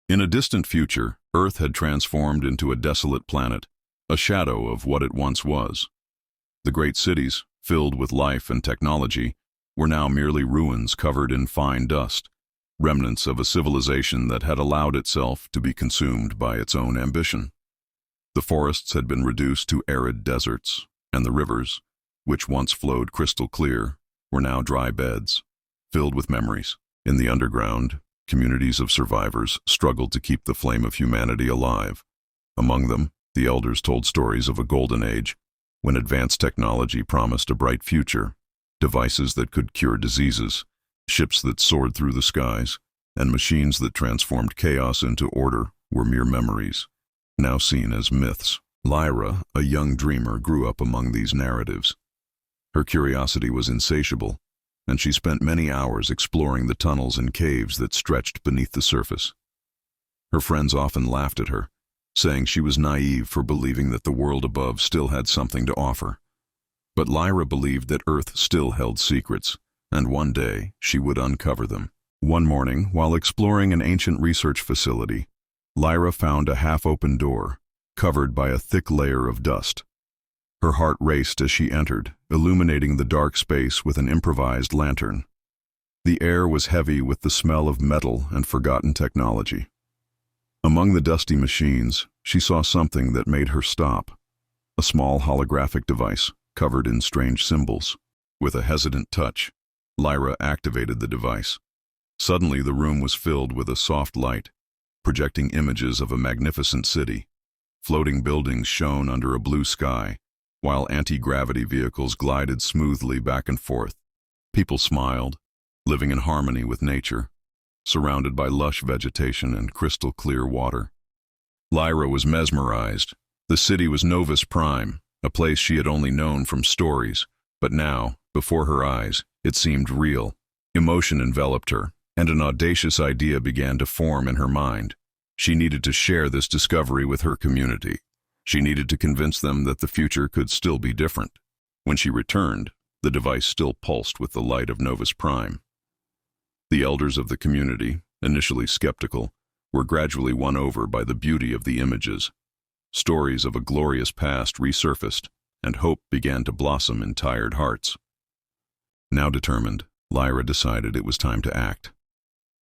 In a distant future, Earth had transformed into a desolate planet, a shadow of what it once was. The great cities, filled with life and technology, were now merely ruins covered in fine dust, remnants of a civilization that had allowed itself to be consumed by its own ambition. The forests had been reduced to arid deserts, and the rivers, which once flowed crystal clear, were now dry beds, filled with memories. In the underground, communities of survivors struggled to keep the flame of humanity alive. Among them, the elders told stories of a golden age, when advanced technology promised a bright future, devices that could cure diseases, ships that soared through the skies, and machines that transformed chaos into order were mere memories, now seen as myths. Lyra, a young dreamer, grew up among these narratives. Her curiosity was insatiable, and she spent many hours exploring the tunnels and caves that stretched beneath the surface. Her friends often laughed at her, saying she was naive for believing that the world above still had something to offer. But Lyra believed that Earth still held secrets, and one day she would uncover them. One morning, while exploring an ancient research facility, Lyra found a half-open door, covered by a thick layer of dust. Her heart raced as she entered, illuminating the dark space with an improvised lantern. The air was heavy with the smell of metal and forgotten technology. Among the dusty machines, she saw something that made her stop. A small holographic device, covered in strange symbols. With a hesitant touch, Lyra activated the device. Suddenly, the room was filled with a soft light, projecting images of a magnificent city. Floating buildings shone under a blue sky, while anti-gravity vehicles glided smoothly back and forth. People smiled, living in harmony with nature, surrounded by lush vegetation and crystal-clear water. Lyra was mesmerized. The city was Novus Prime, a place she had only known from stories, but now, before her eyes, it seemed real. Emotion enveloped her, and an audacious idea began to form in her mind. She needed to share this discovery with her community. She needed to convince them that the future could still be different. When she returned, the device still pulsed with the light of Novus Prime. The elders of the community, initially skeptical, were gradually won over by the beauty of the images. Stories of a glorious past resurfaced, and hope began to blossom in tired hearts. Now determined, Lyra decided it was time to act.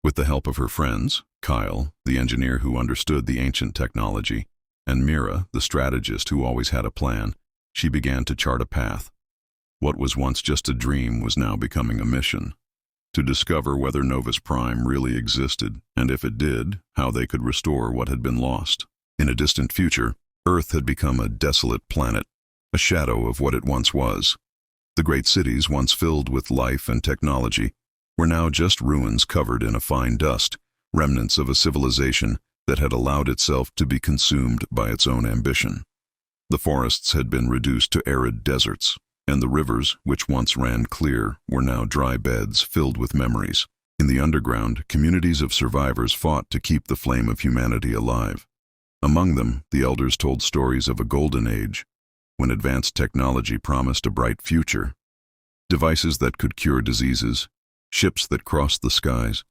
With the help of her friends, Kyle, the engineer who understood the ancient technology, and Mira, the strategist who always had a plan, she began to chart a path. What was once just a dream was now becoming a mission. To discover whether Novus Prime really existed, and if it did, how they could restore what had been lost. In a distant future, Earth had become a desolate planet, a shadow of what it once was. The great cities, once filled with life and technology, were now just ruins covered in a fine dust, remnants of a civilization that had allowed itself to be consumed by its own ambition. The forests had been reduced to arid deserts, and the rivers, which once ran clear, were now dry beds filled with memories. In the underground, communities of survivors fought to keep the flame of humanity alive. Among them, the elders told stories of a golden age, when advanced technology promised a bright future. Devices that could cure diseases, ships that crossed the skies,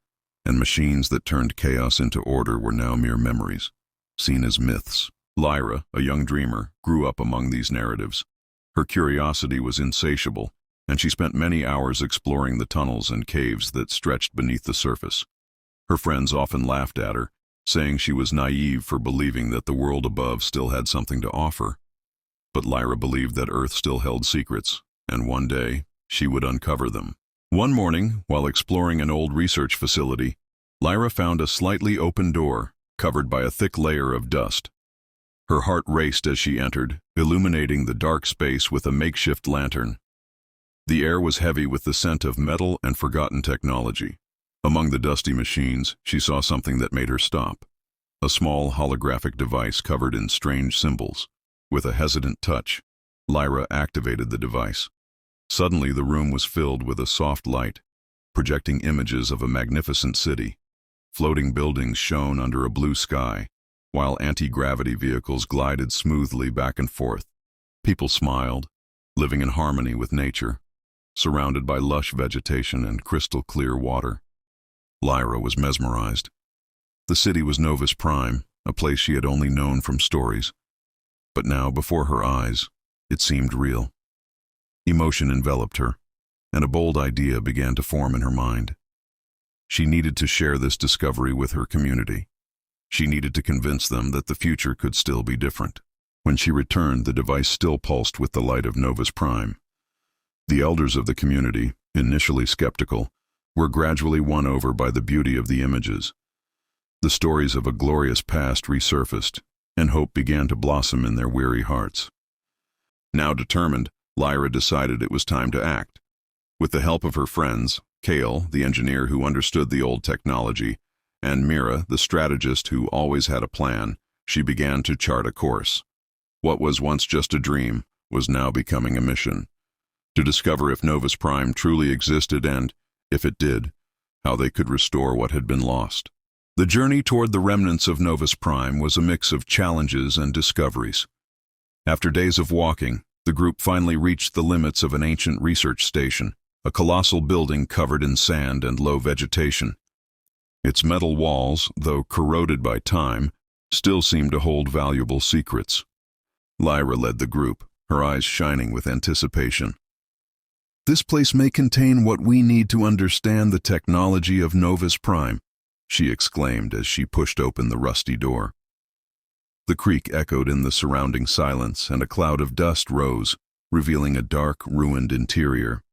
and machines that turned chaos into order were now mere memories, seen as myths. Lyra, a young dreamer, grew up among these narratives. Her curiosity was insatiable, and she spent many hours exploring the tunnels and caves that stretched beneath the surface. Her friends often laughed at her, saying she was naive for believing that the world above still had something to offer. But Lyra believed that Earth still held secrets, and one day she would uncover them. One morning, while exploring an old research facility, Lyra found a slightly open door, covered by a thick layer of dust. Her heart raced as she entered, illuminating the dark space with a makeshift lantern. The air was heavy with the scent of metal and forgotten technology. Among the dusty machines, she saw something that made her stop. A small holographic device covered in strange symbols. With a hesitant touch, Lyra activated the device. Suddenly, the room was filled with a soft light, projecting images of a magnificent city. Floating buildings shone under a blue sky, while anti-gravity vehicles glided smoothly back and forth. People smiled, living in harmony with nature, surrounded by lush vegetation and crystal-clear water. Lyra was mesmerized. The city was Novus Prime, a place she had only known from stories. But now, before her eyes, it seemed real. Emotion enveloped her, and a bold idea began to form in her mind. She needed to share this discovery with her community. She needed to convince them that the future could still be different. When she returned, the device still pulsed with the light of Novus Prime. The elders of the community, initially skeptical, were gradually won over by the beauty of the images. The stories of a glorious past resurfaced, and hope began to blossom in their weary hearts. Now determined, Lyra decided it was time to act. With the help of her friends, Kale, the engineer who understood the old technology, and Mira, the strategist who always had a plan, she began to chart a course. What was once just a dream was now becoming a mission. To discover if Novus Prime truly existed and, if it did, how they could restore what had been lost. The journey toward the remnants of Novus Prime was a mix of challenges and discoveries. After days of walking, the group finally reached the limits of an ancient research station, a colossal building covered in sand and low vegetation. Its metal walls, though corroded by time, still seemed to hold valuable secrets. Lyra led the group, her eyes shining with anticipation. "This place may contain what we need to understand the technology of Novus Prime," she exclaimed as she pushed open the rusty door. The creak echoed in the surrounding silence, and a cloud of dust rose, revealing a dark, ruined interior.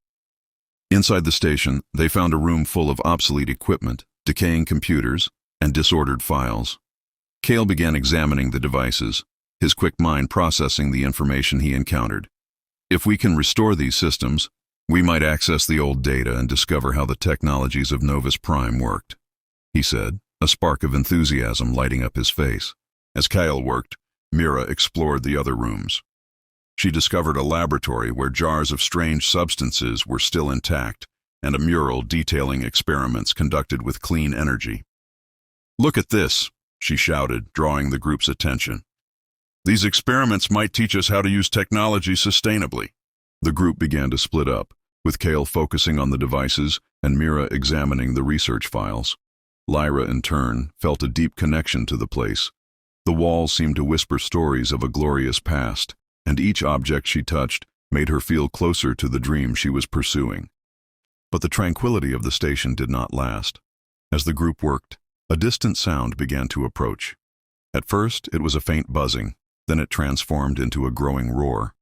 Inside the station, they found a room full of obsolete equipment, decaying computers, and disordered files. Kale began examining the devices, his quick mind processing the information he encountered. "If we can restore these systems, we might access the old data and discover how the technologies of Novus Prime worked," he said, a spark of enthusiasm lighting up his face. As Kale worked, Mira explored the other rooms. She discovered a laboratory where jars of strange substances were still intact, and a mural detailing experiments conducted with clean energy. "Look at this," she shouted, drawing the group's attention. "These experiments might teach us how to use technology sustainably." The group began to split up, with Kale focusing on the devices and Mira examining the research files. Lyra, in turn, felt a deep connection to the place. The walls seemed to whisper stories of a glorious past, and each object she touched made her feel closer to the dream she was pursuing. But the tranquility of the station did not last. As the group worked, a distant sound began to approach. At first, it was a faint buzzing, then it transformed into a growing roar.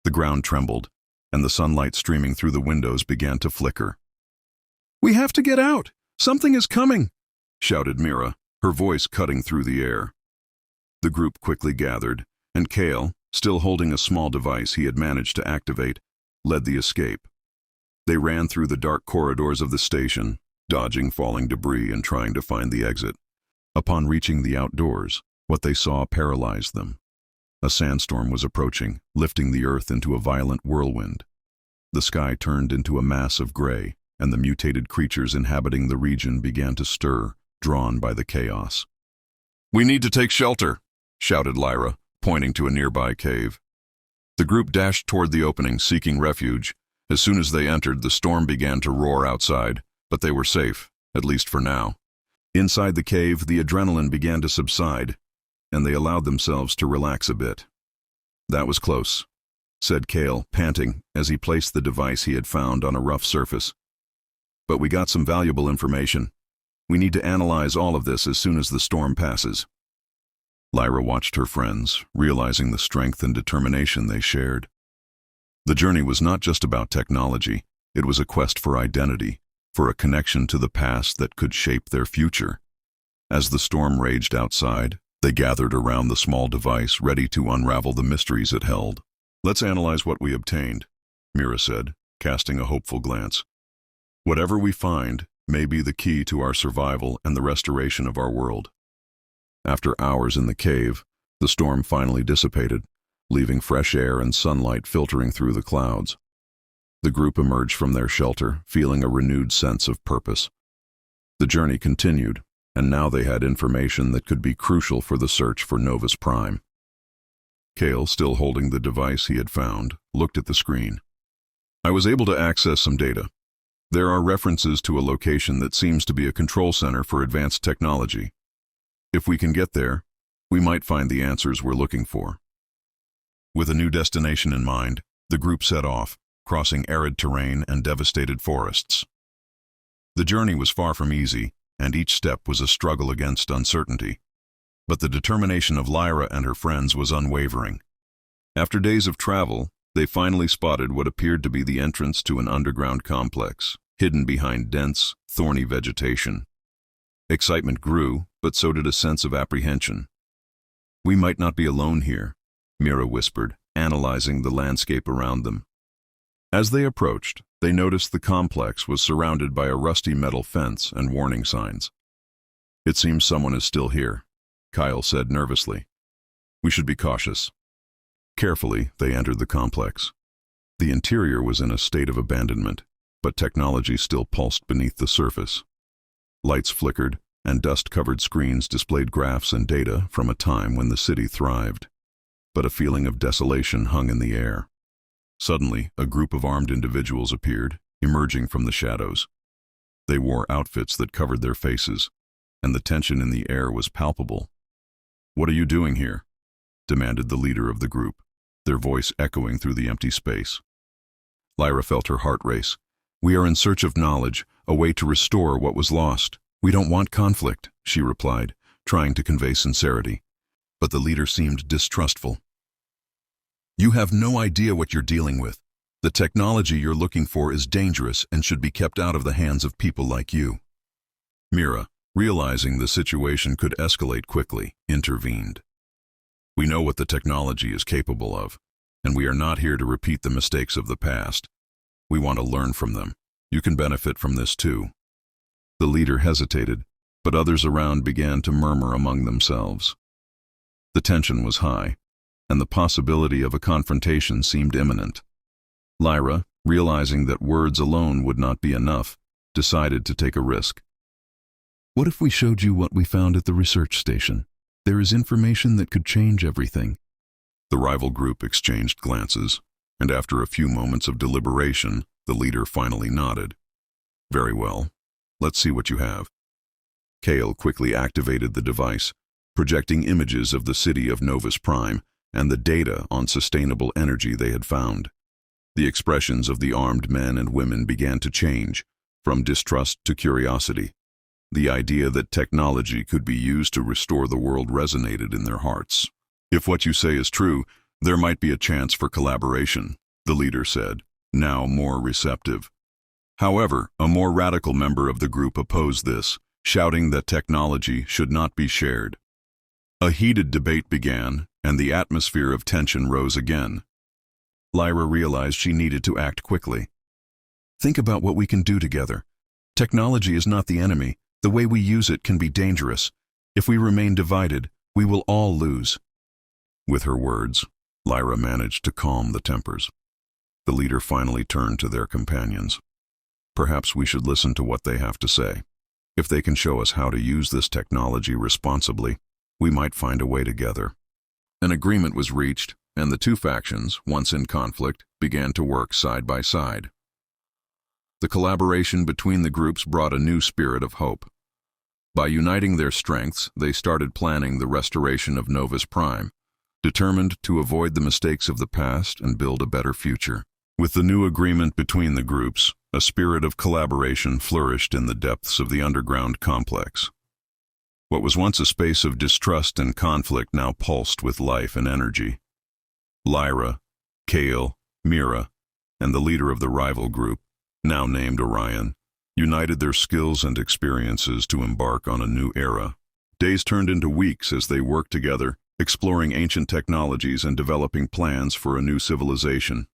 The ground trembled, and the sunlight streaming through the windows began to flicker. "We have to get out! Something is coming!" shouted Mira, her voice cutting through the air. The group quickly gathered, and Kale, still holding a small device he had managed to activate, led the escape. They ran through the dark corridors of the station, dodging falling debris and trying to find the exit. Upon reaching the outdoors, what they saw paralyzed them. A sandstorm was approaching, lifting the earth into a violent whirlwind. The sky turned into a mass of gray, and the mutated creatures inhabiting the region began to stir, drawn by the chaos. "We need to take shelter," shouted Lyra, pointing to a nearby cave. The group dashed toward the opening, seeking refuge. As soon as they entered, the storm began to roar outside, but they were safe, at least for now. Inside the cave, the adrenaline began to subside, and they allowed themselves to relax a bit. "That was close," said Kale, panting, as he placed the device he had found on a rough surface. "But we got some valuable information. We need to analyze all of this as soon as the storm passes." Lyra watched her friends, realizing the strength and determination they shared. The journey was not just about technology, it was a quest for identity, for a connection to the past that could shape their future. As the storm raged outside, they gathered around the small device, ready to unravel the mysteries it held. "Let's analyze what we obtained," Mira said, casting a hopeful glance. "Whatever we find may be the key to our survival and the restoration of our world." After hours in the cave, the storm finally dissipated, leaving fresh air and sunlight filtering through the clouds. The group emerged from their shelter, feeling a renewed sense of purpose. The journey continued, and now they had information that could be crucial for the search for Novus Prime. Kale, still holding the device he had found, looked at the screen. "I was able to access some data. There are references to a location that seems to be a control center for advanced technology. If we can get there, we might find the answers we're looking for. With a new destination in mind, the group set off, crossing arid terrain and devastated forests. The journey was far from easy, and each step was a struggle against uncertainty. But the determination of Lyra and her friends was unwavering. After days of travel, they finally spotted what appeared to be the entrance to an underground complex, hidden behind dense, thorny vegetation. Excitement grew, but so did a sense of apprehension. "We might not be alone here," Mira whispered, analyzing the landscape around them. As they approached, they noticed the complex was surrounded by a rusty metal fence and warning signs. "It seems someone is still here," Kyle said nervously. "We should be cautious." Carefully, they entered the complex. The interior was in a state of abandonment, but technology still pulsed beneath the surface. Lights flickered, and dust-covered screens displayed graphs and data from a time when the city thrived. But a feeling of desolation hung in the air. Suddenly, a group of armed individuals appeared, emerging from the shadows. They wore outfits that covered their faces, and the tension in the air was palpable. "What are you doing here?" demanded the leader of the group, their voice echoing through the empty space. Lyra felt her heart race. "We are in search of knowledge, a way to restore what was lost. We don't want conflict," she replied, trying to convey sincerity. But the leader seemed distrustful. "You have no idea what you're dealing with. The technology you're looking for is dangerous and should be kept out of the hands of people like you." Mira, realizing the situation could escalate quickly, intervened. "We know what the technology is capable of, and we are not here to repeat the mistakes of the past. We want to learn from them. You can benefit from this too." The leader hesitated, but others around began to murmur among themselves. The tension was high, and the possibility of a confrontation seemed imminent. Lyra, realizing that words alone would not be enough, decided to take a risk. "What if we showed you what we found at the research station? There is information that could change everything." The rival group exchanged glances, and after a few moments of deliberation, the leader finally nodded. "Very well. Let's see what you have." Kale quickly activated the device, projecting images of the city of Novus Prime and the data on sustainable energy they had found. The expressions of the armed men and women began to change, from distrust to curiosity. The idea that technology could be used to restore the world resonated in their hearts. "If what you say is true, there might be a chance for collaboration," the leader said, now more receptive. However, a more radical member of the group opposed this, shouting that technology should not be shared. A heated debate began, and the atmosphere of tension rose again. Lyra realized she needed to act quickly. "Think about what we can do together. Technology is not the enemy. The way we use it can be dangerous. If we remain divided, we will all lose." With her words, Lyra managed to calm the tempers. The leader finally turned to their companions. "Perhaps we should listen to what they have to say. If they can show us how to use this technology responsibly, we might find a way together." An agreement was reached, and the two factions, once in conflict, began to work side by side. The collaboration between the groups brought a new spirit of hope. By uniting their strengths, they started planning the restoration of Novus Prime, determined to avoid the mistakes of the past and build a better future. With the new agreement between the groups, a spirit of collaboration flourished in the depths of the underground complex. What was once a space of distrust and conflict now pulsed with life and energy. Lyra, Kale, Mira, and the leader of the rival group, now named Orion, united their skills and experiences to embark on a new era. Days turned into weeks as they worked together, exploring ancient technologies and developing plans for a new civilization.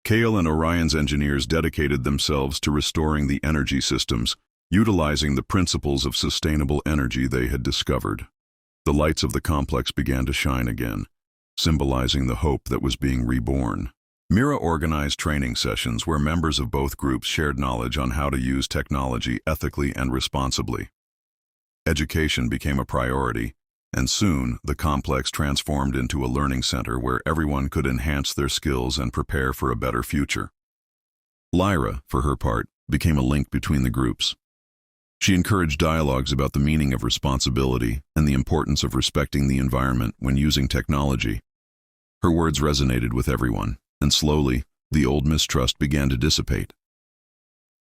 Kale and Orion's engineers dedicated themselves to restoring the energy systems, utilizing the principles of sustainable energy they had discovered. The lights of the complex began to shine again, symbolizing the hope that was being reborn. Mira organized training sessions where members of both groups shared knowledge on how to use technology ethically and responsibly. Education became a priority, and soon the complex transformed into a learning center where everyone could enhance their skills and prepare for a better future. Lyra, for her part, became a link between the groups. She encouraged dialogues about the meaning of responsibility and the importance of respecting the environment when using technology. Her words resonated with everyone, and slowly, the old mistrust began to dissipate.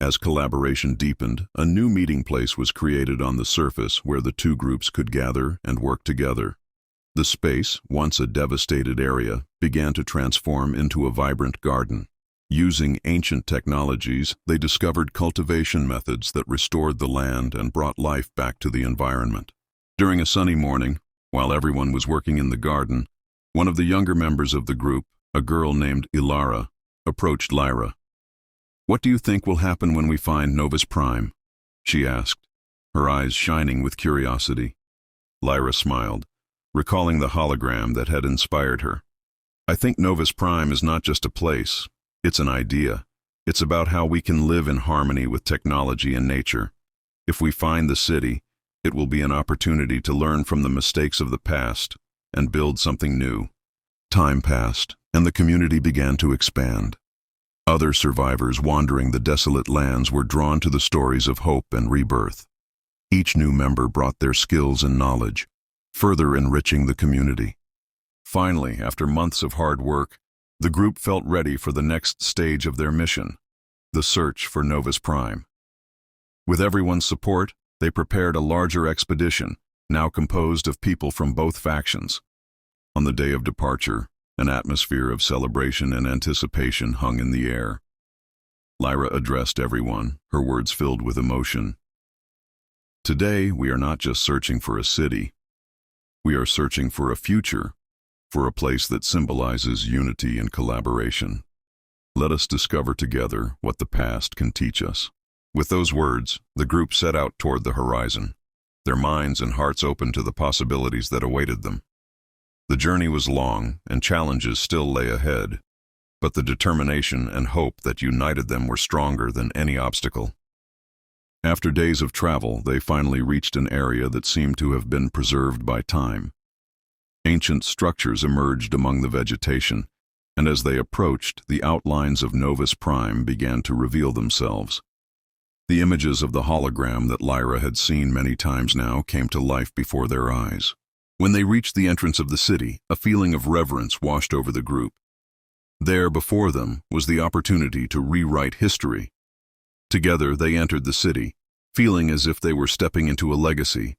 As collaboration deepened, a new meeting place was created on the surface where the two groups could gather and work together. The space, once a devastated area, began to transform into a vibrant garden. Using ancient technologies, they discovered cultivation methods that restored the land and brought life back to the environment. During a sunny morning, while everyone was working in the garden, one of the younger members of the group, a girl named Ilara, approached Lyra. "What do you think will happen when we find Novus Prime?" she asked, her eyes shining with curiosity. Lyra smiled, recalling the hologram that had inspired her. "I think Novus Prime is not just a place, it's an idea. It's about how we can live in harmony with technology and nature. If we find the city, it will be an opportunity to learn from the mistakes of the past and build something new." Time passed, and the community began to expand. Other survivors wandering the desolate lands were drawn to the stories of hope and rebirth. Each new member brought their skills and knowledge, further enriching the community. Finally, after months of hard work, the group felt ready for the next stage of their mission, the search for Novus Prime. With everyone's support, they prepared a larger expedition, now composed of people from both factions. On the day of departure, an atmosphere of celebration and anticipation hung in the air. Lyra addressed everyone, her words filled with emotion. "Today, we are not just searching for a city. We are searching for a future, for a place that symbolizes unity and collaboration. Let us discover together what the past can teach us." With those words, the group set out toward the horizon, their minds and hearts open to the possibilities that awaited them. The journey was long, and challenges still lay ahead, but the determination and hope that united them were stronger than any obstacle. After days of travel, they finally reached an area that seemed to have been preserved by time. Ancient structures emerged among the vegetation, and as they approached, the outlines of Novus Prime began to reveal themselves. The images of the hologram that Lyra had seen many times now came to life before their eyes. When they reached the entrance of the city, a feeling of reverence washed over the group. There, before them, was the opportunity to rewrite history. Together, they entered the city, feeling as if they were stepping into a legacy,